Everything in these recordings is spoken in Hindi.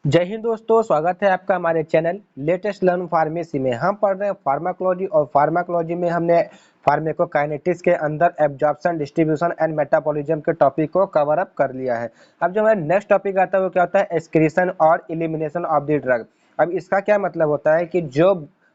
जय हिंद दोस्तों, स्वागत है आपका हमारे चैनल लेटेस्ट लर्न फार्मेसी में। हम पढ़ रहे हैं फार्माकोलॉजी और फार्माकोलॉजी में हमने फार्माकोकाइनेटिक्स के अंदर एब्जॉर्प्शन, डिस्ट्रीब्यूशन एंड मेटाबॉलिज्म के टॉपिक को कवर अप कर लिया है। अब जो हमारा नेक्स्ट टॉपिक आता है वो क्या होता है, एक्सक्रीशन और एलिमिनेशन ऑफ द ड्रग। अब इसका क्या मतलब होता है कि जो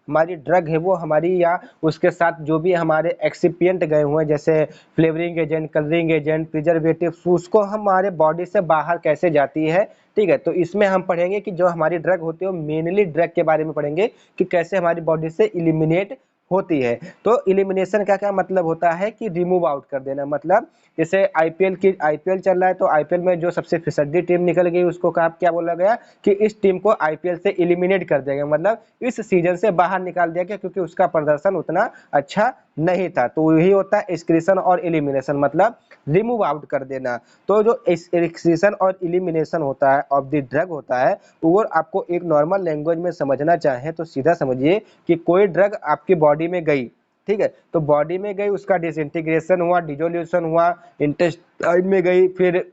हमारी ड्रग है वो हमारी या उसके साथ जो भी हमारे एक्सिपिएंट गए हुए हैं, जैसे flavouring agent, colouring agent, preservative, उसको हमारे बॉडी से बाहर कैसे जाती है। ठीक है, तो इसमें हम पढ़ेंगे कि जो हमारी ड्रग होती है वो मेनली ड्रग के बारे में पढ़ेंगे कि कैसे हमारी बॉडी से इलिमिनेट होती है। तो इलिमिनेशन का क्या मतलब होता है कि रिमूव आउट कर देना। मतलब जैसे आईपीएल चल रहा है, तो आईपीएल में जो सबसे फिसड्डी टीम निकल गई उसको क्या बोला गया कि इस टीम को आईपीएल से इलिमिनेट कर दिया गया, मतलब इस सीजन से बाहर निकाल दिया गया क्योंकि उसका प्रदर्शन उतना अच्छा नहीं था। तो यही होता है एक्सक्रीशन और एलिमिनेशन, मतलब रिमूव आउट कर देना। तो जो एक्सक्रीशन और एलिमिनेशन होता है ऑफ द ड्रग होता है, वो आपको एक नॉर्मल लैंग्वेज में समझना चाहे तो सीधा समझिए कि कोई ड्रग आपकी बॉडी में गई, ठीक है, तो बॉडी में गई, उसका डिसइंटीग्रेशन हुआ, डिजोल्यूशन हुआ, इंटेस्टाइन में गई, फिर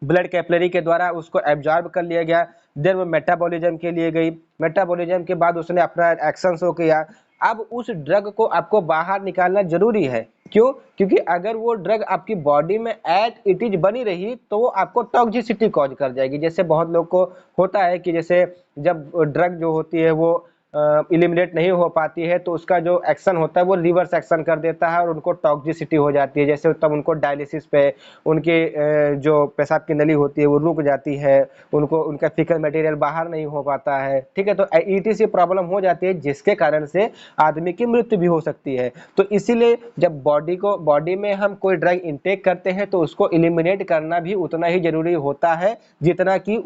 ब्लड कैपिलरी के द्वारा उसको एब्जॉर्ब कर लिया गया, देन वो मेटाबॉलिज्म के लिए गई, मेटाबॉलिज्म के बाद उसने अपना एक्शन शो किया। अब उस ड्रग को आपको बाहर निकालना जरूरी है। क्यों? क्योंकि अगर वो ड्रग आपकी बॉडी में एट इट इज बनी रही तो वो आपको टॉक्सिसिटी कॉज कर जाएगी। जैसे बहुत लोग को होता है कि जैसे जब ड्रग जो होती है वो इलिमिनेट नहीं हो पाती है तो उसका जो एक्शन होता है वो रिवर्स एक्शन कर देता है और उनको टॉक्सिसिटी हो जाती है। जैसे तब उनको डायलिसिस पे उनके जो पेशाब की नली होती है वो रुक जाती है, उनको उनका फीकल मटेरियल बाहर नहीं हो पाता है। ठीक है, तो ईटीसी प्रॉब्लम हो जाती है जिसके कारण से आदमी की मृत्यु भी हो सकती है। तो इसीलिए जब बॉडी में हम कोई ड्रग इनटेक करते हैं तो उसको इलिमिनेट करना भी उतना ही जरूरी होता है जितना कि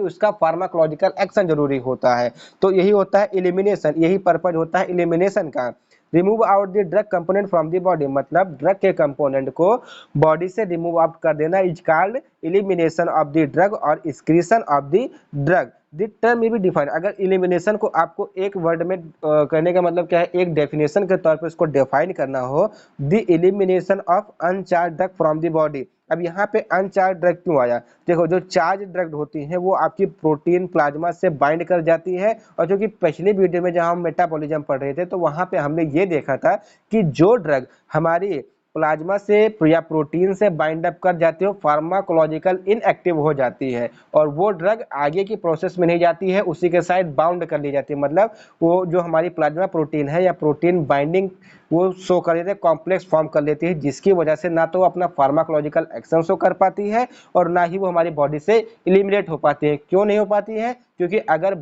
उसका फार्माकोलॉजिकल एक्शन जरूरी होता है। तो यही होता है इलिमिनेशन, यही पर्पज होता है इलिमिनेशन का। Remove out the drug component from the body, मतलब ड्रग के कंपोनेंट को बॉडी से रिमूव आउट कर देना is called elimination of the drug or excretion of the drug. The term में भी डिफाइन, अगर एलिमिनेशन को आपको एक वर्ड में कहने का मतलब क्या है, एक डेफिनेशन के तौर पर इसको डिफाइन करना हो, the elimination of अनचार्ज drug from the body. अब यहाँ पे अनचार्ज ड्रग क्यों आया? देखो, जो चार्ज ड्रग होती हैं वो आपकी प्रोटीन प्लाज्मा से बाइंड कर जाती है, और जो कि पिछली वीडियो में जहां हम मेटाबॉलिज्म पढ़ रहे थे तो वहां पे हमने ये देखा था कि जो ड्रग हमारी प्लाज्मा से या प्रोटीन से बाइंड अप कर जाती है फार्माकोलॉजिकल इनएक्टिव हो जाती है और वो ड्रग आगे की प्रोसेस में नहीं जाती है, उसी के साथ बाउंड कर ली जाती है। मतलब वो जो हमारी प्लाज्मा प्रोटीन है या प्रोटीन बाइंडिंग वो शो कर देते हैं, कॉम्प्लेक्स फॉर्म कर लेती है, जिसकी वजह से ना तो वो अपना फार्माकोलॉजिकल एक्शन शो कर पाती है और ना ही वो हमारी बॉडी से इलिमिनेट हो पाती है। क्यों नहीं हो पाती है? क्योंकि अगर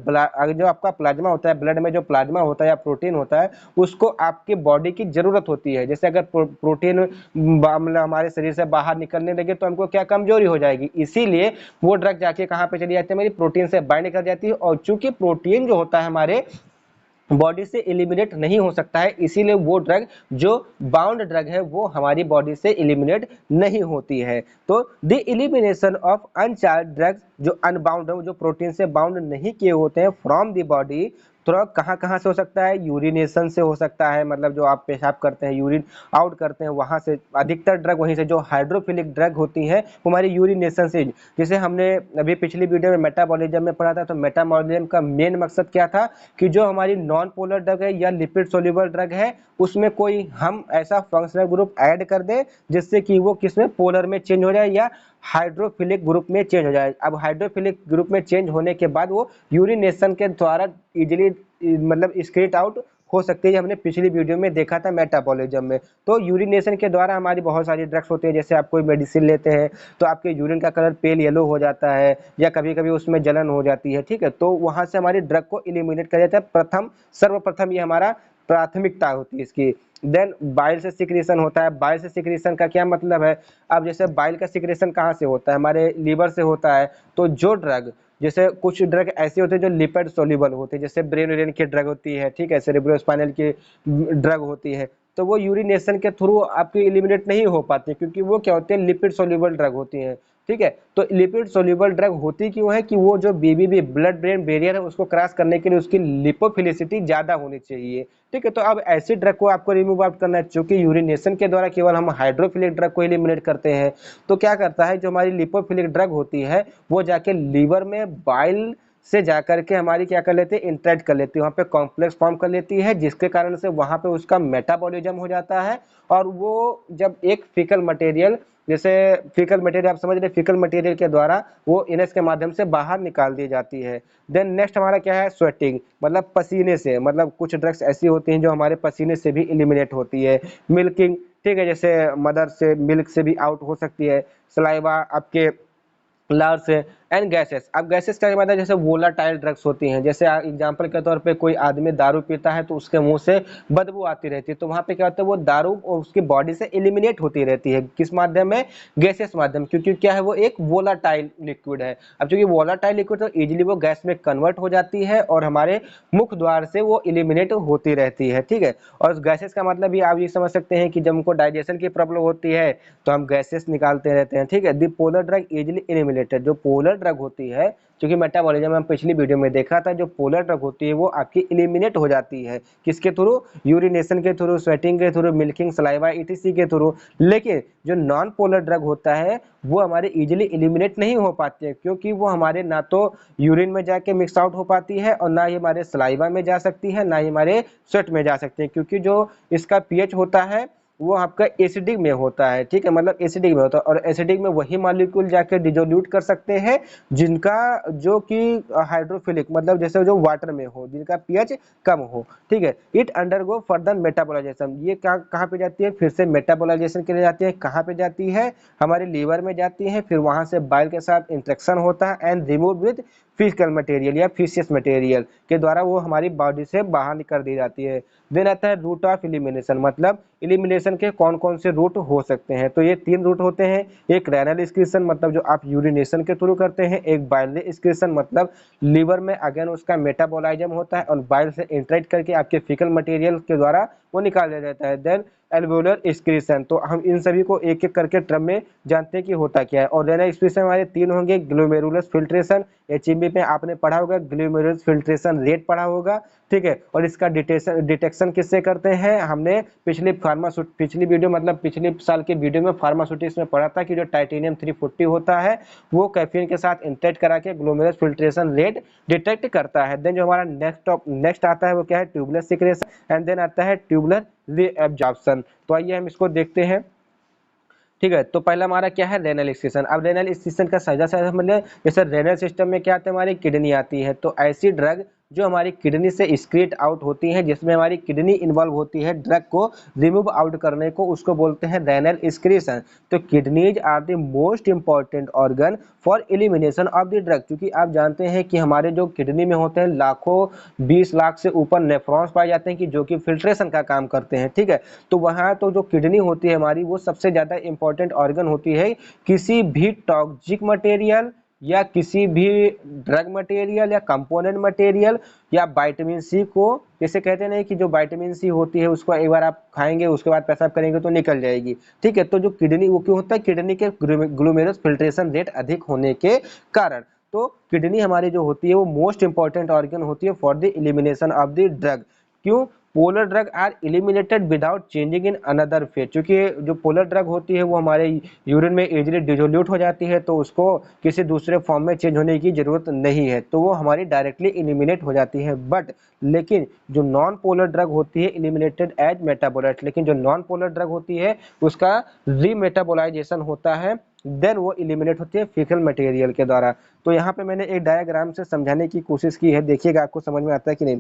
जो आपका प्लाज्मा होता है, ब्लड में जो प्लाज्मा होता है या प्रोटीन होता है, उसको आपकी बॉडी की जरूरत होती है। जैसे अगर प्रोटीन मतलब हमारे शरीर से बाहर निकलने लगे तो हमको क्या कमजोरी हो जाएगी, इसीलिए वो ड्रग जाके कहाँ पे चली जाती है, मेरी प्रोटीन से बाइंड कर जाती है। और चूंकि प्रोटीन जो होता है हमारे बॉडी से एलिमिनेट नहीं हो सकता है, इसीलिए वो ड्रग जो बाउंड ड्रग है वो हमारी बॉडी से एलिमिनेट नहीं होती है। तो द एलिमिनेशन ऑफ अनचार्ज ड्रग्स जो अनबाउंड है, जो प्रोटीन से बाउंड नहीं किए होते हैं फ्रॉम द बॉडी, तो कहाँ से हो सकता है? यूरिनेशन से हो सकता है, मतलब जो आप पेशाब करते हैं, यूरिन आउट करते हैं, वहां से अधिकतर ड्रग वहीं से। जो हाइड्रोफिलिक ड्रग होती है वो हमारी यूरिनेशन से। जैसे हमने अभी पिछली वीडियो में मेटाबॉलिज्म में पढ़ा था, तो मेटाबॉलिज्म का मेन मकसद क्या था कि जो हमारी नॉन पोलर ड्रग है या लिपिड सोल्यूबल ड्रग है उसमें कोई हम ऐसा फंक्शनल ग्रुप ऐड कर दें जिससे कि वो किसमें पोलर में चेंज हो जाए या हाइड्रोफिलिक ग्रुप में चेंज हो जाए। अब हाइड्रोफिलिक ग्रुप में चेंज होने के बाद वो यूरिनेशन के द्वारा इजिली मतलब स्क्रीट आउट हो सकती है। हमने पिछली वीडियो में देखा था मेटाबॉलिज्म में। तो यूरिनेशन के द्वारा हमारी बहुत सारी ड्रग्स होती है। जैसे आप कोई मेडिसिन लेते हैं तो आपके यूरिन का कलर पेल येलो हो जाता है या कभी कभी उसमें जलन हो जाती है, ठीक है, तो वहां से हमारी ड्रग को इलिमिनेट कर देता है। सर्वप्रथम ये हमारा प्राथमिकता होती है इसकी। देन बाइल से सिक्रेशन होता है। बाइल से सिक्रेशन का क्या मतलब है? अब जैसे बाइल का सिक्रेशन कहाँ से होता है? हमारे लीवर से होता है। तो जो ड्रग, जैसे कुछ ड्रग ऐसे होते हैं जो लिपिड सोल्यूबल होते हैं, जैसे ब्रेन की ड्रग होती है, ठीक है, सेरेब्रोस्पाइनल की ड्रग होती है, तो वो यूरिनेशन के थ्रू आपकी एलिमिनेट नहीं हो पाती क्योंकि वो क्या होते हैं, लिपिड सोल्यूबल ड्रग होती हैं। ठीक है। तो लिपिड सोल्यूबल ड्रग होती क्यों है कि वो जो बीबीबी ब्लड ब्रेन बैरियर है उसको क्रॉस करने के लिए उसकी लिपोफिलिसिटी ज्यादा होनी चाहिए। ठीक है। तो अब ऐसी ड्रग को आपको रिमूव आउट करना है, चूंकि यूरिनेशन के द्वारा केवल हम हाइड्रोफिलिक ड्रग को एलिमिनेट करते हैं। तो क्या करता है, जो हमारी लिपोफिलिक ड्रग होती है वो जाके लीवर में बाइल से जाकर के हमारी क्या कर लेते हैं, इंटरेक्ट कर लेती है, वहाँ पे कॉम्प्लेक्स फॉर्म कर लेती है, जिसके कारण से वहाँ पे उसका मेटाबॉलिज्म हो जाता है। और वो जब एक फीकल मटेरियल, जैसे फीकल मटेरियल आप समझ रहे, फीकल मटेरियल के द्वारा वो इनस के माध्यम से बाहर निकाल दी जाती है। देन नेक्स्ट हमारा क्या है, स्वेटिंग, मतलब पसीने से, मतलब कुछ ड्रग्स ऐसी होती हैं जो हमारे पसीने से भी एलिमिनेट होती है। मिल्किंग, ठीक है, जैसे मदर से मिल्क से भी आउट हो सकती है। सलाइवा आपके लार से। एंड गैसेस, अब गैसेस का मतलब जैसे वोलाटाइल ड्रग्स होती हैं, जैसे एग्जांपल के तौर पे कोई आदमी दारू पीता है तो उसके मुंह से बदबू आती रहती है, तो वहां पे क्या होता है, वो दारू उसकी बॉडी से एलिमिनेट होती रहती है, किस माध्यम में, गैसेस माध्यम, क्योंकि क्या है वो एक वोलाटाइल लिक्विड है। अब चूंकि वोलाटाइल लिक्विड तो इजिली वो गैस में कन्वर्ट हो जाती है और हमारे मुख द्वार से वो एलिमिनेट होती रहती है। ठीक है। और गैसेस का मतलब भी आप ये समझ सकते हैं कि जब हमको डाइजेशन की प्रॉब्लम होती है तो हम गैसेस निकालते रहते हैं। ठीक है। दी पोलर ड्रग इजिली एलिमिनेटेड, जो पोलर ड्रग होती है, क्योंकि मेटाबॉलिज्म हम पिछली वीडियो में देखा था, जो पोलर ड्रग होती है वो आपकी एलिमिनेट हो जाती है, किसके थ्रू, यूरिनेशन के थ्रू, स्वेटिंग के थ्रू, मिल्किंग, सलाइवा ईटीसी के थ्रू। लेकिन जो नॉन पोलर ड्रग होता है वो हमारे इजिली एलिमिनेट नहीं हो पाते हैं, क्योंकि वो हमारे ना तो यूरिन में जाके मिक्स आउट हो पाती है और ना ही हमारे सलाइवा में जा सकती है, ना ही हमारे स्वेट में जा सकते हैं, क्योंकि जो इसका पीएच होता है वो आपका एसिडिक में होता है। ठीक है, मतलब एसिडिक में होता है, और एसिडिक में वही मॉलिक्यूल जाके डिसोल्यूट कर सकते हैं जिनका, जो कि हाइड्रोफिलिक, मतलब जैसे जो वाटर में हो, जिनका पीएच कम हो। ठीक है। इट अंडरगो फर्दर मेटाबोलाइजेशन, ये कहाँ पे जाती है, फिर से मेटाबोलाइजेशन के लिए जाती है। कहाँ पे जाती है, हमारे लीवर में जाती है, फिर वहां से बाइल के साथ इंट्रेक्शन होता है and remove with physical material या फिशियस मटेरियल के द्वारा वो हमारी बॉडी से बाहर कर दी जाती है। देन आता है रूट ऑफ इलिमिनेशन, मतलब इलिमिनेशन के कौन कौन से रूट हो सकते हैं, तो ये 3 रूट होते हैं। एक रेनल एक्सक्रीशन, मतलब जो आप यूरिनेशन के थ्रू करते हैं। एक बाइलरी एक्सक्रीशन, मतलब लीवर में अगेन उसका मेटाबॉलिज्म होता है और बाइल से इंटरेक्ट करके आपके फीकल मटेरियल के द्वारा वो निकाल दिया जाता है। देन एल्वोलर एक्सक्रीशन, तो हम इन सभी को एक एक करके टर्म में जानते हैं कि होता क्या है। और रेनल एक्सक्रीशन हमारे 3 होंगे, ग्लोमेरुलस फिल्ट्रेशन, एचईबी में आपने पढ़ा होगा, ग्लोमेरुलस फिल्ट्रेशन रेट पढ़ा होगा। ठीक है। और इसका डिटेक्शन किससे करते हैं, हमने पिछली वीडियो, मतलब पिछले साल के वीडियो में फार्मास्यूटिक्स में पढ़ा था कि जो टाइटेनियम 340 होता है वो कैफीन के साथ इंटरेक्ट करा के ग्लोमेरुलस फिल्ट्रेशन रेट डिटेक्ट करता है। देन जो हमारा नेक्स्ट आता है वो क्या है, ट्यूबुलर सिक्रेशन, एंड देन आता है ट्यूबुलर रीएब्जॉर्प्शन। तो आइए हम इसको देखते हैं। ठीक है। तो पहला हमारा क्या है, रेनल एक्सक्रीशन। अब रेनल एक्सक्रीशन का साझा मतलब जैसे रेनल सिस्टम में क्या आता है, हमारी किडनी आती है, तो ऐसी ड्रग जो हमारी किडनी से एक्सक्रीट आउट होती है, जिसमें हमारी किडनी इन्वॉल्व होती है ड्रग को रिमूव आउट करने को, उसको बोलते हैं रेनल एक्सक्रीशन। तो kidneys are the most important organ for elimination of the drug, क्योंकि आप जानते हैं कि हमारे जो किडनी में होते हैं लाखों 20 लाख से ऊपर नेफ्रॉन्स पाए जाते हैं कि जो कि फिल्ट्रेशन का काम करते हैं। ठीक है। तो वहाँ तो जो किडनी होती है हमारी वो सबसे ज़्यादा इंपॉर्टेंट ऑर्गन होती है, किसी भी टॉक्सिक मटेरियल या किसी भी ड्रग मटेरियल या कंपोनेंट मटेरियल या विटामिन सी को, जैसे कहते नहीं कि जो विटामिन सी होती है उसको एक बार आप खाएंगे उसके बाद पेशाब करेंगे तो निकल जाएगी। ठीक है। तो जो किडनी, वो क्यों होता है, किडनी के ग्लोमेरुलस फिल्ट्रेशन रेट अधिक होने के कारण। तो किडनी हमारी जो होती है वो मोस्ट इंपॉर्टेंट ऑर्गन होती है for the elimination of the drug. क्यों, polar drug are eliminated without changing in another phase, क्योंकि जो पोलर ड्रग होती है वो हमारे यूरिन में इजीली डिसोल्यूट हो जाती है, तो उसको किसी दूसरे फॉर्म में चेंज होने की जरूरत नहीं है, तो वो हमारी डायरेक्टली एलिमिनेट हो जाती है। बट लेकिन जो नॉन पोलर ड्रग होती है एलिमिनेटेड एज मेटाबोलाइट, लेकिन जो नॉन पोलर ड्रग होती है उसका रीमेटाबोलाइजेशन होता है, देन वो एलिमिनेट होती है फीकल मटेरियल के द्वारा। तो यहाँ पे मैंने एक डायग्राम से समझाने की कोशिश की है, देखिएगा आपको समझ में आता है कि नहीं।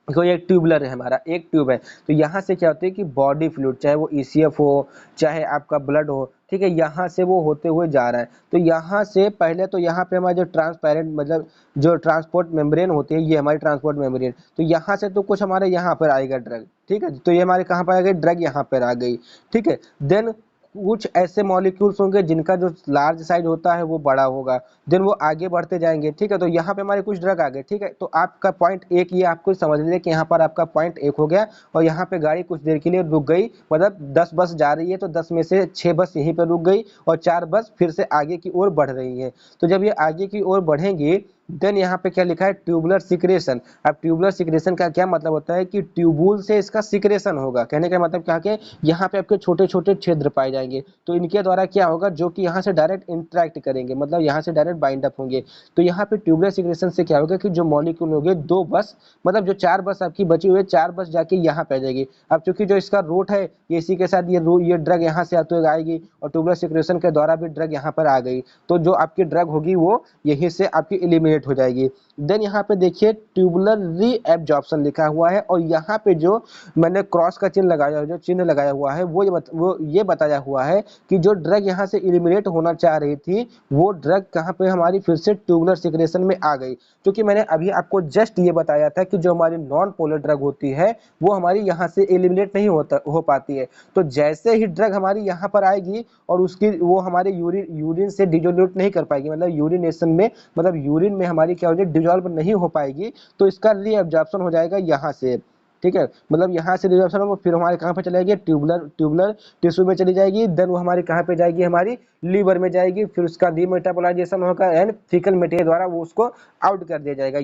कोई एक ट्यूबलर है, हमारा एक ट्यूब है, तो यहाँ से क्या होता है कि बॉडी फ्लूइड, चाहे वो ईसीएफ हो चाहे आपका ब्लड हो, ठीक है, यहाँ से वो होते हुए जा रहा है। तो यहाँ से पहले तो यहाँ पे हमारा जो ट्रांसपेरेंट, मतलब जो ट्रांसपोर्ट मेम्ब्रेन होती है, ये हमारी ट्रांसपोर्ट मेम्ब्रेन, तो यहाँ से तो कुछ हमारे यहाँ पर आएगा ड्रग। ठीक है। तो ये हमारे कहाँ पर आ गई ड्रग, यहाँ पर आ गई। ठीक है। देन कुछ ऐसे मॉलिक्यूल्स होंगे जिनका जो लार्ज साइज होता है वो बड़ा होगा, देन वो आगे बढ़ते जाएंगे। ठीक है, तो यहाँ पे हमारे कुछ ड्रग आ गए। ठीक है, तो आपका पॉइंट एक ये आपको समझ लीजिए कि यहाँ पर आपका पॉइंट एक हो गया और यहाँ पे गाड़ी कुछ देर के लिए रुक गई, मतलब 10 बस जा रही है तो 10 में से 6 बस यहीं पर रुक गई और 4 बस फिर से आगे की ओर बढ़ रही है। तो जब ये आगे की ओर बढ़ेंगी देन यहाँ पे क्या लिखा है, ट्यूबुलर सिक्रेशन। अब ट्यूबुलर सिक्रेशन का क्या मतलब होता है कि ट्यूबुल से इसका सिक्रेशन होगा। कहने का मतलब क्या है, यहाँ पे आपके छोटे छोटे छिद्र पाए जाएंगे, तो इनके द्वारा क्या होगा, जो कि यहाँ से डायरेक्ट इंटरेक्ट करेंगे, मतलब यहाँ से डायरेक्ट बाइंड अप होंगे। तो यहाँ पे ट्यूबुलर सिक्रेशन से क्या होगा कि जो मॉलिक्यूल होंगे, 2 बस, मतलब जो 4 बस आपकी बची हुई है, 4 बस जाके यहाँ पे आ जाएगी। अब चूंकि जो इसका रूट है ये इसी के साथ ये ड्रग यहाँ से आते हुए आएगी और ट्यूबुलर सिक्रेशन के द्वारा भी ड्रग यहाँ पर आ गई, तो जो आपकी ड्रग होगी वो यहीं से आपकी एलिमिनेट हो जाएगी। देन यहाँ पे देखिए ट्यूबुलर रीएब्जॉर्प्शन लिखा हुआ है और यहाँ पे जो मैंने क्रॉस का चिन्ह लगाया, जो चिन्ह लगाया हुआ है वो ये बताया हुआ है कि जो ड्रग यहाँ से एलिमिनेट होना चाह रही थी वो ड्रग कहाँ पे हमारी फिर से ट्यूबुलर सिक्रेशन में आ गई। क्योंकि मैंने अभी आपको जस्ट ये बताया था कि जो हमारी नॉन पोलर ड्रग होती है वो हमारी यहाँ से एलिमिनेट नहीं हो पाती है। तो जैसे ही ड्रग हमारी यहाँ पर आएगी और उसकी वो हमारे यूरिन से डिजोल्यूट नहीं कर पाएगी, मतलब यूरिनेशन में, मतलब यूरिन में हमारी क्या हो जाएगी, डिजोल्व नहीं हो पाएगी, तो इसका रीअब्जॉर्प्शन हो जाएगा यहाँ से। ठीक है, मतलब यहाँ से रिजर्वेशन हो फिर हमारे कहाँ पे चले जाएगी, ट्यूबुलर टिश्यू में चली जाएगी। देन वो हमारी कहाँ पे जाएगी, हमारी लीवर में जाएगी, फिर उसका डीमेटाबोलाइजेशन होगा एंड फीकल मटेरियल द्वारा वो उसको आउट कर दिया जाएगा।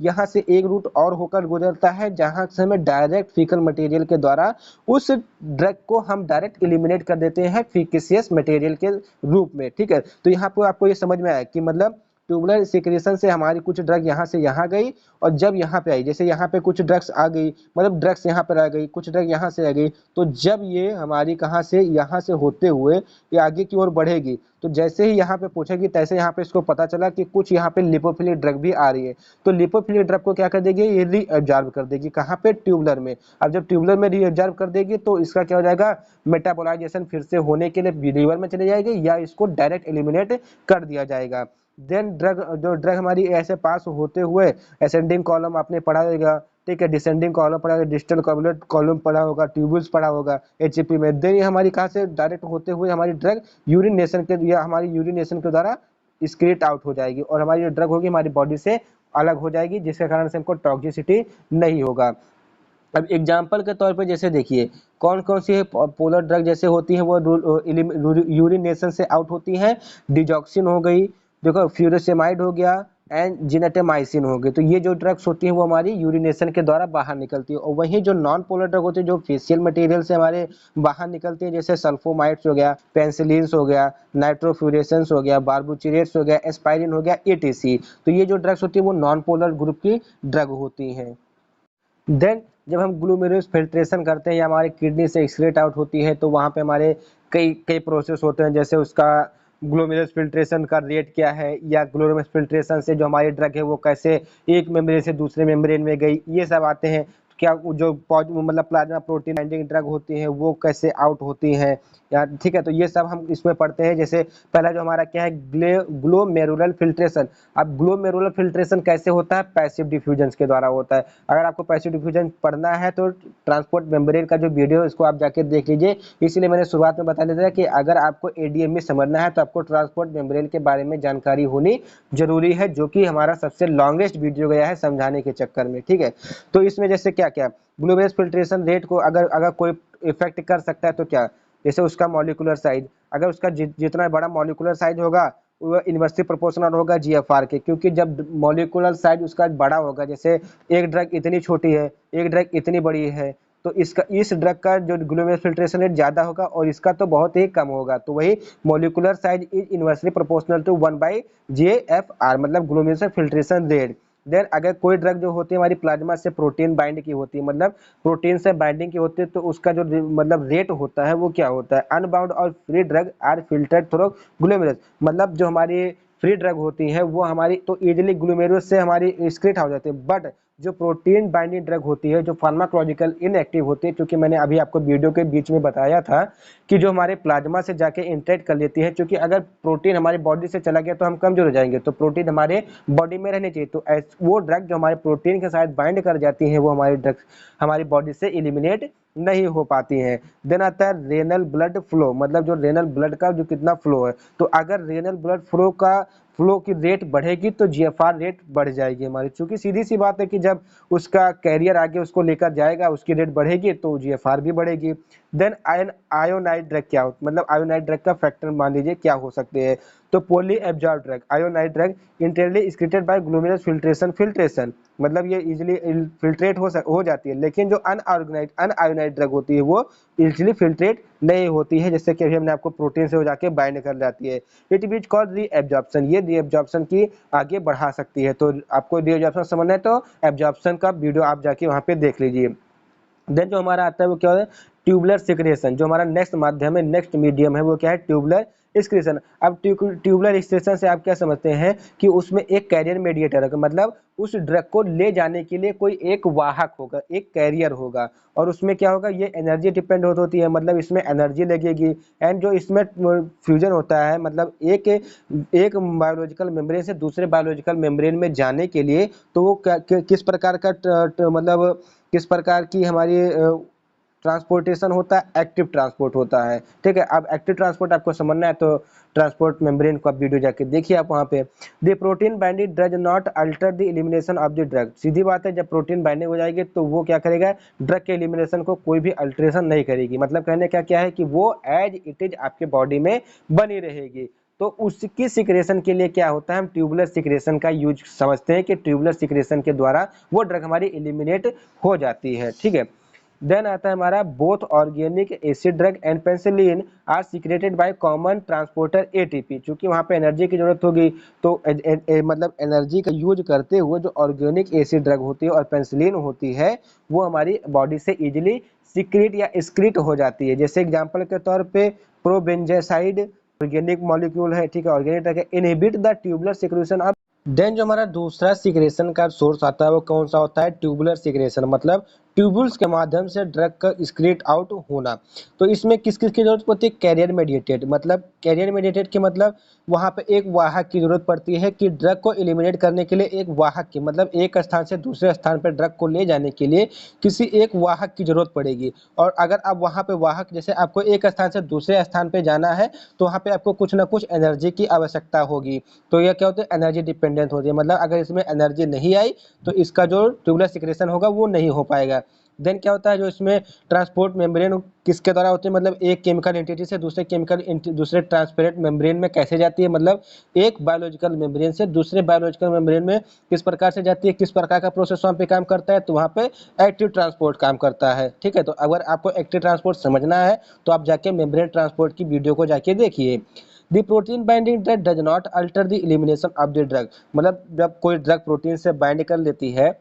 यहाँ से एक रूट और होकर गुजरता है जहाँ से हमें डायरेक्ट फीकल मटेरियल के द्वारा उस ड्रग को हम डायरेक्ट एलिमिनेट कर देते हैं फिकेसियस मटेरियल के रूप में। ठीक है, तो यहाँ पे आपको ये समझ में आया कि मतलब ट्यूबुलर सिक्रेशन से हमारी कुछ ड्रग यहाँ से यहाँ गई और जब यहाँ पे आई, जैसे यहाँ पे कुछ ड्रग्स आ गई, मतलब ड्रग्स यहाँ पर आ गई, कुछ ड्रग यहाँ से आ गई, तो जब ये हमारी कहाँ से, यहाँ से होते हुए ये आगे की ओर बढ़ेगी, तो जैसे ही यहाँ पे पूछेगी तैसे यहाँ पे इसको पता चला कि कुछ यहाँ पे लिपोफिलिक ड्रग भी आ रही है, तो लिपोफिलिक ड्रग को क्या कर देगी, ये रीअब्जॉर्ब कर देगी कहाँ पे, ट्यूबुलर में। अब जब ट्यूबुलर में रीअब्जॉर्ब कर देगी तो इसका क्या हो जाएगा, मेटाबोलाइजेशन फिर से होने के लिए लीवर में चले जाएगी या इसको डायरेक्ट एलिमिनेट कर दिया जाएगा। देन जो ड्रग हमारी ऐसे पास होते हुए असेंडिंग कॉलम आपने पढ़ा होगा, ठीक है, डिसेंडिंग कॉलम पढ़ा होगा, डिस्टल कॉलम पढ़ा होगा, ट्यूबुल्स पढ़ा होगा एचपी में। देन ये हमारी कहाँ से डायरेक्ट होते हुए हमारी ड्रग यूरिनेशन के, या हमारी यूरिनेशन के द्वारा स्क्रीट आउट हो जाएगी और हमारी जो ड्रग होगी हमारी बॉडी से अलग हो जाएगी, जिसके कारण से हमको टॉक्सिसिटी नहीं होगा। अब एग्जाम्पल के तौर पे जैसे देखिए कौन कौन सी है पोलर ड्रग जैसे होती है वो यूरिनेशन से आउट होती है, डिजॉक्सिन हो गई, देखो फ्यूरोसेमाइड हो गया एंड जिनेटेमाइसिन हो गई। तो ये जो ड्रग्स होती हैं वो हमारी यूरिनेशन के द्वारा बाहर निकलती है। और वहीं जो नॉन पोलर ड्रग होती है जो फेशियल मटेरियल से हमारे बाहर निकलती है, जैसे सल्फोमाइड्स हो गया, पेंसिलिन्स हो गया, नाइट्रोफ्यूरेसेंस हो गया, बार्बुचरेट्स हो गया, एस्पाइरिन हो गया, एटीसी। तो ये जो ड्रग्स होती है वो नॉन पोलर ग्रुप की ड्रग होती हैं। देन जब हम ग्लूमेरुलस फिल्ट्रेशन करते हैं या हमारे किडनी से एक्सक्रीट आउट होती है तो वहाँ पे हमारे कई कई प्रोसेस होते हैं, जैसे उसका ग्लोमेरुलस फिल्ट्रेशन का रेट क्या है, या ग्लोमेरुलस फिल्ट्रेशन से जो हमारी ड्रग है वो कैसे एक मेम्ब्रेन से दूसरे मेम्ब्रेन में गई, ये सब आते हैं। क्या जो मतलब प्लाज्मा प्रोटीन बाइंडिंग ड्रग होती है वो कैसे आउट होती हैं, या ठीक है, तो ये सब हम इसमें पढ़ते हैं। जैसे पहला जो हमारा क्या है, ग्लोमेरुलर फिल्ट्रेशन। अब ग्लोमेरुलर फिल्ट्रेशन कैसे होता है, पैसिव डिफ्यूजन के द्वारा होता है। अगर आपको पैसिव डिफ्यूजन पढ़ना है तो ट्रांसपोर्ट मेम्ब्रेन का जो वीडियो इसको आप जाके देख लीजिए। इसीलिए मैंने शुरुआत में बता दिया था कि अगर आपको एडीएम में समझना है तो आपको ट्रांसपोर्ट मेम्ब्रेन के बारे में जानकारी होनी जरूरी है, जो कि हमारा सबसे लॉन्गेस्ट वीडियो गया है समझाने के चक्कर में। ठीक है, तो इसमें जैसे क्या क्या ग्लोमेरुलर फिल्ट्रेशन रेट को अगर कोई इफेक्ट कर सकता है तो क्या, जैसे उसका मॉलिक्यूलर साइज, अगर उसका जितना बड़ा मॉलिक्यूलर साइज होगा वो इन्वर्सली प्रोपोर्शनल होगा जीएफआर के, क्योंकि जब मॉलिक्यूलर साइज उसका बड़ा होगा, जैसे एक ड्रग इतनी छोटी है एक ड्रग इतनी बड़ी है, तो इस ड्रग का जो ग्लोमेरुलर फिल्ट्रेशन रेट ज्यादा होगा और इसका तो बहुत ही कम होगा। तो वही molecular size is inversely proportional to 1/JFR, मतलब ग्लोमेरुलर फिल्ट्रेशन रेट। देन अगर कोई ड्रग जो होती है हमारी प्लाज्मा से प्रोटीन बाइंड की होती है, मतलब प्रोटीन से बाइंडिंग की होती है, तो उसका जो मतलब रेट होता है वो क्या होता है, अनबाउंड और free drug are filtered through glomerulus, मतलब जो हमारी फ्री ड्रग होती है वो हमारी तो इजीली ग्लोमेरुलस से हमारी एक्सक्रीट हो जाती है। बट जो प्रोटीन बाइंडिंग ड्रग होती है जो फार्माकोलॉजिकल इनएक्टिव होती है, क्योंकि मैंने अभी आपको वीडियो के बीच में बताया था कि जो हमारे प्लाज्मा से जाके इंटरेक्ट कर लेती है, क्योंकि अगर प्रोटीन हमारी बॉडी से चला गया तो हम कमजोर हो जाएंगे, तो प्रोटीन हमारे बॉडी में रहनी चाहिए। तो वो ड्रग जो हमारे प्रोटीन के साथ बाइंड कर जाती है वो हमारी ड्रग हमारी बॉडी से एलिमिनेट नहीं हो पाती हैं। देन आता है रेनल ब्लड फ्लो, मतलब जो रेनल ब्लड का जो कितना फ्लो है, तो अगर रेनल ब्लड फ्लो की रेट बढ़ेगी तो जीएफआर रेट बढ़ जाएगी हमारी, क्योंकि सीधी सी बात है कि जब उसका कैरियर आगे उसको लेकर जाएगा, उसकी रेट बढ़ेगी तो जीएफआर भी बढ़ेगी। देन आयोनाइड ड्रग क्या हो, मतलब आयोनाइड ड्रग का फैक्टर मान लीजिए क्या हो सकते हैं, तो poorly absorb drug, ionised drug internally excreted by glomerulus filtration, मतलब ये इजीली फिल्ट्रेट हो जाती है, लेकिन जो अनआयोनाइड ड्रग होती है वो इजीली फिल्ट्रेट नहीं होती है, जैसे कि अभी हमने आपको प्रोटीन से हो जाके बाइंड कर जाती है। इट बीच कॉल्ड रीएब्जॉर्प्शन, ये रीएब्जॉर्प्शन की आगे बढ़ा सकती है। तो आपको रीएब्जॉर्प्शन समझना है तो एब्जॉर्प्शन का वीडियो आप जाके वहाँ पे देख लीजिए। देन जो हमारा आता है वो क्या होता है, ट्यूबुलर सिक्रेशन, जो हमारा नेक्स्ट माध्यम है, नेक्स्ट मीडियम है, वो क्या है, ट्यूबुलर एक्सक्रीशन। अब ट्यूबुलर एक्सक्रीशन से आप क्या समझते हैं कि उसमें एक कैरियर मेडिएटर होगा, मतलब उस ड्रग को ले जाने के लिए कोई एक वाहक होगा, एक कैरियर होगा, और उसमें क्या होगा, ये एनर्जी डिपेंड होती है, मतलब इसमें एनर्जी लगेगी। एंड जो इसमें फ्यूजन होता है, मतलब एक एक बायोलॉजिकल मेम्ब्रेन से दूसरे बायोलॉजिकल मेम्ब्रेन में जाने के लिए, तो वो किस प्रकार का मतलब किस प्रकार की हमारी ट्रांसपोर्टेशन होता है, एक्टिव ट्रांसपोर्ट होता है। ठीक है, अब एक्टिव ट्रांसपोर्ट आपको समझना है तो ट्रांसपोर्ट मेम्ब्रेन को आप वीडियो जाके देखिए आप वहाँ पे। The protein binding does not alter the elimination of the drug, सीधी बात है, जब प्रोटीन बाइंडिंग हो जाएगी तो वो क्या करेगा, ड्रग के एलिमिनेशन को कोई भी अल्ट्रेशन नहीं करेगी, मतलब कहने का क्या है कि वो एज इट इज आपके बॉडी में बनी रहेगी। तो उसकी सिक्रेशन के लिए क्या होता है, हम ट्यूबुलर सिक्रेशन का यूज समझते हैं कि ट्यूबुलर सिक्रेशन के द्वारा वो ड्रग हमारी एलिमिनेट हो जाती है। ठीक है, देन आता है हमारा both organic acid drug and penicillin are secreted by common transporter ATP, क्योंकि वहाँ पे एनर्जी की जरूरत होगी, तो मतलब एनर्जी का यूज करते हुए जो ऑर्गेनिक एसिड ड्रग होती है और पेनिसिलिन होती है वो हमारी बॉडी से इजिली सीक्रेट या एक्सक्रीट हो जाती है। जैसे एग्जांपल के तौर पे प्रोबेंजासाइड ऑर्गेनिक मॉलिक्यूल है, ठीक है, ऑर्गेनिक ड्रग है, inhibit the tubular secretion of. Then जो हमारा दूसरा सिक्रेशन का सोर्स आता है वो कौन सा होता है, ट्यूबुलर सिक्रेशन, मतलब ट्यूबुल्स के माध्यम से ड्रग का एक्सक्रीट आउट होना। तो इसमें किस किस की जरूरत पड़ती है, कैरियर मेडिएटेड, मतलब कैरियर मेडिएटेड के मतलब वहाँ पे एक वाहक की जरूरत पड़ती है कि ड्रग को एलिमिनेट करने के लिए एक वाहक की, मतलब एक स्थान से दूसरे स्थान पर ड्रग को ले जाने के लिए किसी एक वाहक की जरूरत पड़ेगी। और अगर आप वहाँ पे वाहक, जैसे आपको एक स्थान से दूसरे स्थान पे जाना है तो वहाँ पे आपको कुछ ना कुछ एनर्जी की आवश्यकता होगी, तो यह क्या होता है, एनर्जी डिपेंडेंट होती है, मतलब अगर इसमें एनर्जी नहीं आई तो इसका जो ट्यूबुलर सिक्रेशन होगा वो नहीं हो पाएगा। देन क्या होता है, जो इसमें ट्रांसपोर्ट मेम्ब्रेन किसके द्वारा होती है, मतलब एक केमिकल एंटिटी से दूसरे ट्रांसपेरेंट मेम्ब्रेन में कैसे जाती है, मतलब एक बायोलॉजिकल मेम्ब्रेन से दूसरे बायोलॉजिकल मेम्ब्रेन में किस प्रकार से जाती है, किस प्रकार का प्रोसेस वहाँ पे काम करता है, तो वहाँ पे एक्टिव ट्रांसपोर्ट काम करता है। ठीक है, तो अगर आपको एक्टिव ट्रांसपोर्ट समझना है तो आप जाके मेम्ब्रेन ट्रांसपोर्ट की वीडियो को जाके देखिए। The protein binding drug does not alter the elimination of the drug, मतलब जब कोई ड्रग प्रोटीन से बाइंड कर लेती है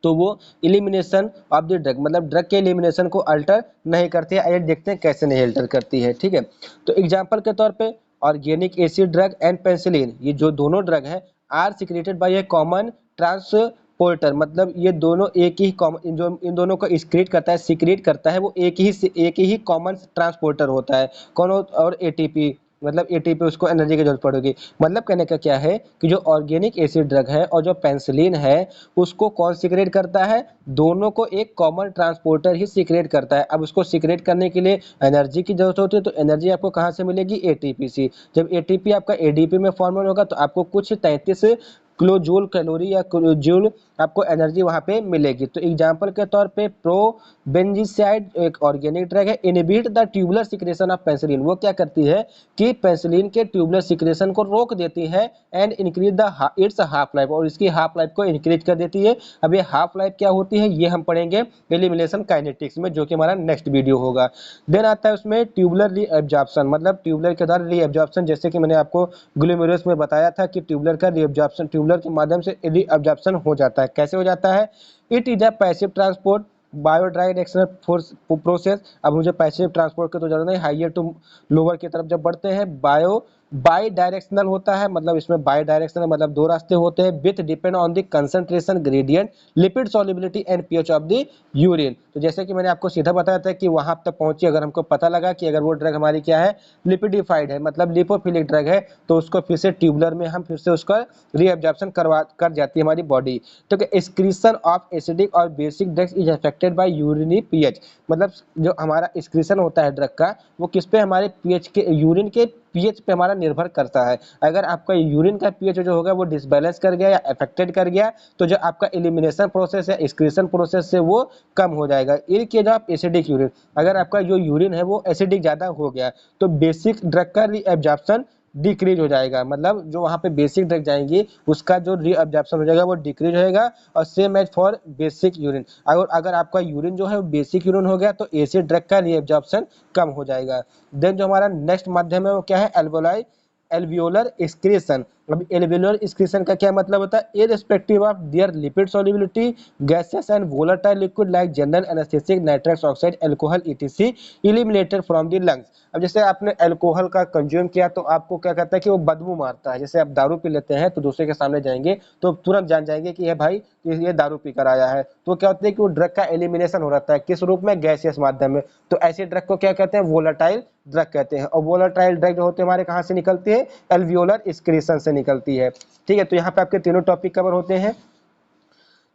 तो वो एलिमिनेशन ऑफ द ड्रग, मतलब ड्रग के एलिमिनेशन को अल्टर नहीं करती है। आइए देखते हैं कैसे नहीं अल्टर करती है। ठीक है, तो एग्जांपल के तौर पे organic acid drug and penicillin, ये जो दोनों ड्रग है are secreted by a common transporter, मतलब ये दोनों एक ही कॉमन, जो इन दोनों को एक्सक्रीट करता है, सीक्रेट करता है, वो एक ही कॉमन ट्रांसपोर्टर होता है, कौन और एटीपी, मतलब एटीपी उसको एनर्जी की जरूरत पड़ेगी। मतलब कहने का क्या है कि जो ऑर्गेनिक एसिड ड्रग है और जो पेनिसिलिन है उसको कौन सीक्रेट करता है, दोनों को एक कॉमन ट्रांसपोर्टर ही सीक्रेट करता है। अब उसको सीक्रेट करने के लिए एनर्जी की जरूरत होती है, तो एनर्जी आपको कहाँ से मिलेगी, एटीपी से। जब एटीपी आपका एडीपी में फॉर्मेट होगा तो आपको कुछ 33 किलो जूल कैलोरी या जूल आपको एनर्जी वहाँ पे मिलेगी। तो एग्जांपल के तौर पे प्रोबेंजीसाइड एक ऑर्गेनिक ड्रग है, inhibit the tubular secretion of penicillin, वो क्या करती है कि पेनिसिलिन के ट्यूबुलर सिक्रेशन को रोक देती है and increase the it's half life, और इसकी हाफ लाइफ को इंक्रीज कर देती है। अब ये हाफ लाइफ क्या होती है ये हम पढ़ेंगे एलिमिनेशन काइनेटिक्स में, जो कि हमारा नेक्स्ट वीडियो होगा। देन आता है उसमें ट्यूबुलर रीएब्जॉर्प्शन, मतलब ट्यूबुलर के द्वारा रीएब्जॉर्प्शन, जैसे कि मैंने आपको ग्लोमेरुलस में बताया था कि ट्यूबुलर का रीएब्जॉर्प्शन, ट्यूबुलर के माध्यम से रीएब्जॉर्प्शन हो जाता है। कैसे हो जाता है, it is a passive transport bidirectional force process. अब मुझे पैसिव ट्रांसपोर्ट की तो जरूरत नहीं, हाइयर टू लोअर की तरफ जब बढ़ते हैं बायो बाई डायरेक्शनल होता है, मतलब इसमें बाई डायरेक्शनल मतलब दो रास्ते होते हैं, with depend on the concentration gradient, lipid solubility and pH of the urine. तो जैसे कि मैंने आपको सीधा बताया था कि वहां तक पहुंची, अगर हमको पता लगा कि अगर वो ड्रग हमारी क्या है, लिपिडिफाइड है, मतलब लिपोफिलिक ड्रग है, तो उसको फिर से ट्यूबुलर में हम फिर से उसका रीअब्जॉर्प्शन करवा कर जाती है हमारी बॉडी। तो एक्सक्रीशन ऑफ एसिडिक और basic drugs is affected by urinary pH, मतलब जो हमारा एक्सक्रीशन होता है ड्रग का, वो किस पे, हमारे पीएच के, यूरिन के पीएच पे हमारा निर्भर करता है। अगर आपका यूरिन का पीएच जो होगा वो डिसबैलेंस कर गया या अफेक्टेड कर गया, तो जो आपका एलिमिनेशन प्रोसेस है, एक्सक्रीशन प्रोसेस से वो कम हो जाएगा। In case of acidic urine, अगर आपका जो यूरिन है वो एसिडिक ज्यादा हो गया, तो बेसिक ड्रग का रीअब्जॉर्प्शन डिक्रीज हो जाएगा, मतलब जो वहां पे बेसिक ड्रग जाएंगी उसका जो रीअब्जॉर्प्शन हो जाएगा वो डिक्रीज होएगा। और same as for basic urine, अगर आपका यूरिन जो है बेसिक यूरिन हो गया तो एसिड ड्रग का रीअब्जॉर्प्शन कम हो जाएगा। देन जो हमारा नेक्स्ट माध्यम है वो क्या है, एल्वोलाई एल्वियोलर एक्सक्रीशन। अब एल्वियोलर एक्सक्रीशन का क्या मतलब होता है, irrespective of their lipid solubility, gases and volatile liquid like general anaesthetic, nitrous oxide, alcohol etc eliminated from the lungs. अब जैसे आपने अल्कोहल का कंज्यूम किया तो आपको क्या कहता है कि वो बदबू मारता है, जैसे आप दारू पी लेते हैं तो दूसरे के सामने जाएंगे तो तुरंत जान जाएंगे कि ये भाई ये दारू पी कर आया है। तो क्या होता है कि वो ड्रग का एलिमिनेशन हो जाता है, किस रूप में, गैसियस माध्यम में। तो ऐसे ड्रग को क्या कहते हैं, वोलेटाइल ड्रग कहते हैं। और वोलेटाइल ड्रग जो होते हैं हमारे कहाँ से निकलती है, एल्वियोलर एक्सक्रीशन से निकलती है। ठीक है, तो यहाँ पे आपके तीनों टॉपिक कवर होते हैं।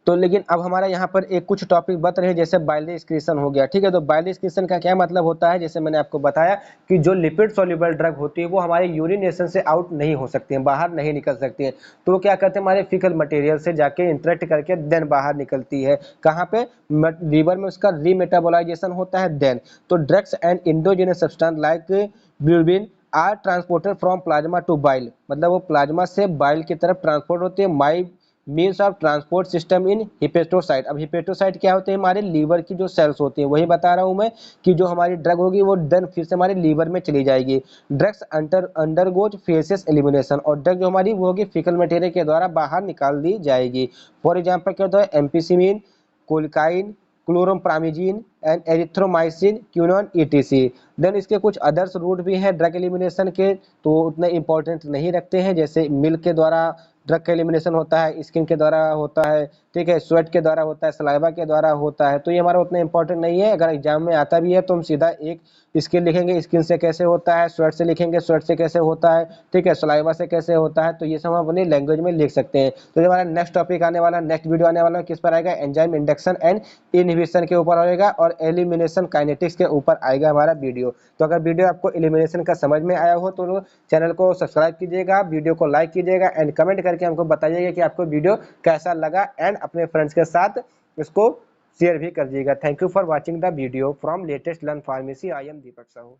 तो लेकिन अब हमारा यहाँ पर एक कुछ टॉपिक बच रहे हैं, जैसे बाइलरी एक्सक्रीशन हो गया। ठीक है, तो बाइलरी एक्सक्रीशन का क्या मतलब होता है, जैसे मैंने आपको बताया कि जो लिपिड सॉल्युबल ड्रग होती है वो हमारे यूरिनेशन से आउट नहीं हो सकती है, बाहर नहीं निकल सकती है। तो वो क्या करते हैं, हमारे फीकल मटेरियल से जाके इंटरेक्ट करके देन बाहर निकलती है। कहाँ पे, लीवर में उसका रीमेटाबोलाइजेशन होता है देन। तो drugs and endogenous substance like bilirubin are transported from plasma to bile, मतलब वो प्लाज्मा से बाइल की तरफ ट्रांसपोर्ट होती है। By means of transport system in hepatocyte. अब हिपेटोसाइट क्या होते हैं, हमारे लीवर की जो सेल्स होती हैं, वही बता रहा हूं मैं कि जो हमारी ड्रग होगी वो देन फिर से हमारे लीवर में चली जाएगी। ड्रग्स अंडरगोज फेसेस एलिमिनेशन, और ड्रग जो हमारी वो होगी फीकल मटेरियल के द्वारा बाहर निकाल दी जाएगी। फॉर एग्जाम्पल क्या होता है, एम्पिसिमिन, कोलिकाइन, क्लोरोप्रामिजिन एंड एरिथ्रोमाइसिन, क्यूनॉन ईटीसी। देन इसके कुछ अदर्स रूट भी हैं ड्रग एलिमिनेशन के, तो उतने इंपॉर्टेंट नहीं रखते हैं। जैसे मिल्क के द्वारा ड्रग का एलिमिनेशन होता है, स्किन के द्वारा होता है, ठीक है, स्वेट के द्वारा होता है, सलाइवा के द्वारा होता है। तो ये हमारा उतना इंपॉर्टेंट नहीं है। अगर एग्जाम में आता भी है तो हम सीधा एक स्किन लिखेंगे, स्किन से कैसे होता है, स्वेट से लिखेंगे, स्वेट से कैसे होता है, ठीक है, सलाइवा से कैसे होता है। तो ये सब हम अपनी लैंग्वेज में लिख सकते हैं। तो ये हमारा नेक्स्ट टॉपिक आने वाला, नेक्स्ट वीडियो आने वाला किस पर आएगा, एंजाइम इंडक्शन एंड इनहिबिशन के ऊपर आएगा, और एलिमिनेशन काइनेटिक्स के ऊपर आएगा हमारा वीडियो। तो अगर वीडियो आपको एलिमिनेशन का समझ में आया हो तो चैनल को सब्सक्राइब कीजिएगा, वीडियो को लाइक कीजिएगा एंड कमेंट करके हमको बताइएगा कि आपको वीडियो कैसा लगा, एंड अपने फ्रेंड्स के साथ इसको शेयर भी कर दीजिएगा। Thank you for watching the video from latest learn pharmacy. I am Deepak Sahu.